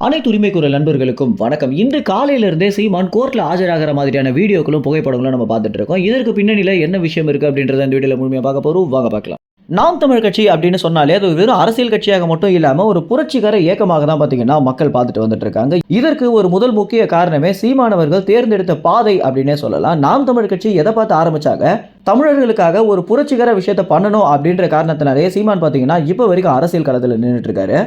அனைத்து உரிமை குரல் நண்பர்களுக்கும் வணக்கம். இன்று காலையிலிருந்தே சீமான் கோர்ட்ல ஆஜராகிற மாதிரியான வீடியோக்களும் புகைப்படங்களும் நம்ம பார்த்துட்டு இருக்கோம். இதற்கு பின்னணியில என்ன விஷயம் இருக்கு அப்படின்றத இந்த வீடியோல முழுமையா பார்க்க போறோம். வாங்க பார்க்கலாம். நாம் தமிழ் கட்சி அப்படின்னு சொன்னாலே அது வெறும் அரசியல் கட்சியாக மட்டும் இல்லாம ஒரு புரட்சிகர இயக்கமாக தான் பாத்தீங்கன்னா மக்கள் பார்த்துட்டு வந்துட்டு இருக்காங்க. இதற்கு ஒரு முதல் முக்கிய காரணமே சீமானவர்கள் தேர்ந்தெடுத்த பாதை அப்படின்னே சொல்லலாம். நாம் தமிழ் கட்சி எதை பார்த்து ஆரம்பிச்சாங்க, தமிழர்களுக்காக ஒரு புரட்சிகர விஷயத்தை பண்ணணும் அப்படின்ற காரணத்தினாலே சீமான் பாத்தீங்கன்னா இப்ப வரைக்கும் அரசியல் களத்தில் நின்றுட்டு இருக்காரு.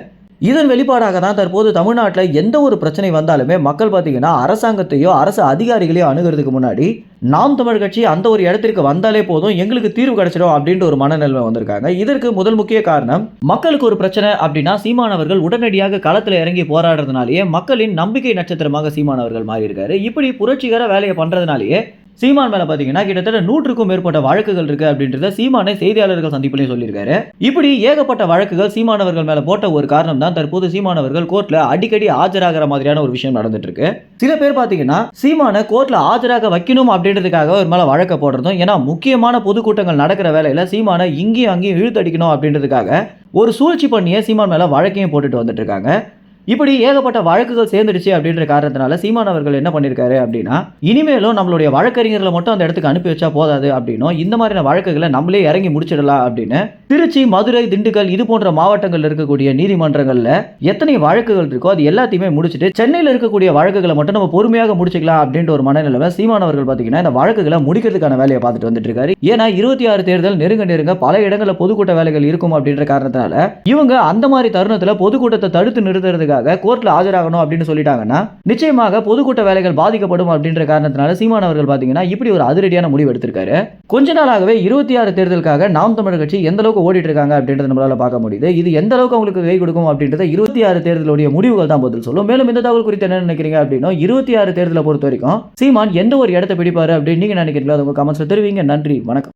இதன் வெளிப்பாடாக தான் தற்போது தமிழ்நாட்டில் எந்த ஒரு பிரச்சனை வந்தாலுமே மக்கள் பார்த்தீங்கன்னா அரசாங்கத்தையோ அரசு அதிகாரிகளையோ அணுகிறதுக்கு முன்னாடி நாம் தமிழ் கட்சி அந்த ஒரு இடத்திற்கு வந்தாலே போதும், எங்களுக்கு தீர்வு கிடைச்சிடும் அப்படின்ற ஒரு மனநிலைமை வந்திருக்காங்க. இதற்கு முதல் முக்கிய காரணம், மக்களுக்கு ஒரு பிரச்சனை அப்படின்னா சீமானவர்கள் உடனடியாக களத்தில் இறங்கி போராடுறதுனாலேயே மக்களின் நம்பிக்கை நட்சத்திரமாக சீமானவர்கள் மாறி இருக்காரு. இப்படி புரட்சிகர வேலையை பண்றதுனாலேயே சீமான் மேல பாத்தீங்கன்னா கிட்டத்தட்ட 100க்கும் மேற்பட்ட வழக்குகள் இருக்கு அப்படின்றத சீமானே செய்தியாளர்கள் சந்திப்பிலையும் சொல்லியிருக்காரு. இப்படி ஏகப்பட்ட வழக்குகள் சீமானவர்கள் மேல போட்ட ஒரு காரணம் தான் தற்போது சீமானவர்கள் கோர்ட்ல அடிக்கடி ஆஜராகிற மாதிரியான ஒரு விஷயம் நடந்துட்டு இருக்கு. சில பேர் பாத்தீங்கன்னா சீமான கோர்ட்ல ஆஜராக வைக்கணும் அப்படின்றதுக்காக ஒரு மேல வழக்க போடுறதும், ஏன்னா முக்கியமான பொதுக்கூட்டங்கள் நடக்கிற வேலையில சீமான இங்கேயும் அங்கேயும் இழுத்தடிக்கணும் அப்படின்றதுக்காக ஒரு சூழ்ச்சி பண்ணியே சீமான் மேல வழக்கையும் போட்டுட்டு வந்துட்டு இருக்காங்க. இப்படி ஏகப்பட்ட வழக்குகள் சேர்ந்துடுச்சு அப்படின்ற காரணத்தினால சீமான் அவர்கள் என்ன பண்ணியிருக்காரு அப்படின்னா, இனிமேலும் நம்மளுடைய வழக்கறிஞர்களை மட்டும் அந்த இடத்துக்கு அனுப்பி வச்சா போதாது அப்படின்னும், இந்த மாதிரியான வழக்குகளை நம்மளே இறங்கி முடிச்சிடலாம் அப்படின்னு திருச்சி, மதுரை, திண்டுக்கல் இது போன்ற மாவட்டங்களில் இருக்கக்கூடிய நீதிமன்றங்களில் எத்தனை வழக்குகள் இருக்கோ அது எல்லாத்தையுமே முடிச்சுட்டு சென்னையில் இருக்கக்கூடிய வழக்குகளை மட்டும் நம்ம பொறுமையாக முடிச்சுக்கலாம் அப்படின்ற ஒரு மனநிலைமை சீமான் அவர்கள் பார்த்தீங்கன்னா இந்த வழக்குகளை முடிக்கிறதுக்கான வேலையை பார்த்துட்டு வந்துட்டு இருக்காரு. ஏன்னா 26 தேர்தல் நெருங்க பல இடங்களில் பொதுக்கூட்ட வேலைகள் இருக்கும் அப்படின்ற காரணத்தினால இவங்க அந்த மாதிரி தருணத்தில் பொதுக்கூட்டத்தை தடுத்து நிறுத்துறதுக்காக கோர்ட்ல ஆஜராகணும் அப்படின்னு சொல்லிட்டாங்கன்னா நிச்சயமாக பொதுக்கூட்ட வேலைகள் பாதிக்கப்படும் அப்படின்ற காரணத்தினால சீமான் அவர்கள் பாத்தீங்கன்னா இப்படி ஒரு அதிரடியான முடிவு எடுத்திருக்காரு. கொஞ்ச நாளாகவே 26 தேர்தலுக்காக நாம் தமிழர் கட்சி எந்த அளவுக்கு ஓடிட்டு இருக்காங்க அப்படின்றத நம்மளால பார்க்க முடியுது. இது எந்த அளவுக்கு அவங்களுக்கு கை கொடுக்கும் அப்படின்றத 26 தேர்தலுடைய முடிவுகள் தான் பதில் சொல்லும். மேலும் இந்த தகவல் குறித்து என்ன நினைக்கிறீங்க அப்படின்னா, 26 தேர்தலை பொறுத்த வரைக்கும் சீமான் எந்த ஒரு இடத்தை பிடிப்பாரு அப்படின்னு நீங்க நினைக்கிறீங்களோ அதை உங்க கமெண்ட்ஸ்ல தெரிவிங்க. நன்றி, வணக்கம்.